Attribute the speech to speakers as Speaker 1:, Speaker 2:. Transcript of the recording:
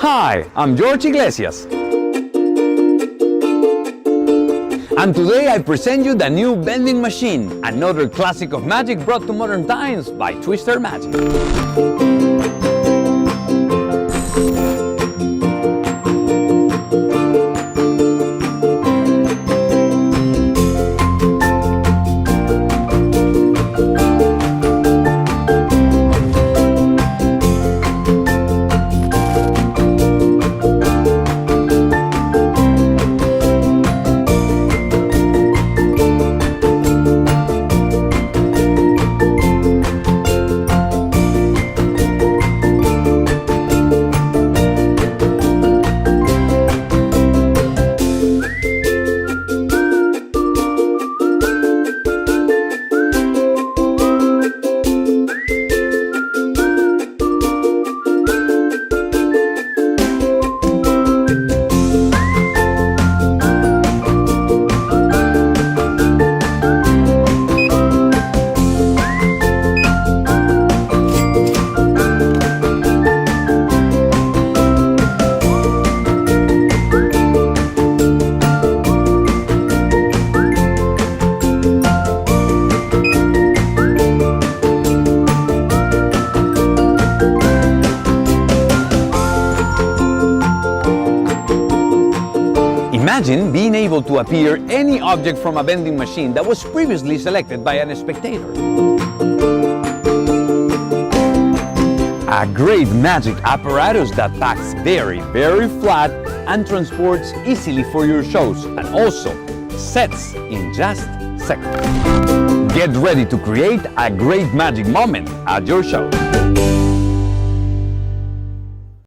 Speaker 1: Hi, I'm George Iglesias. And today I present you the new vending machine, another classic of magic brought to modern times by Twister Magic. Imagine being able to appear any object from a vending machine that was previously selected by a spectator. A great magic apparatus that packs very flat and transports easily for your shows, and also sets in just seconds. Get ready to create a great magic moment at your show.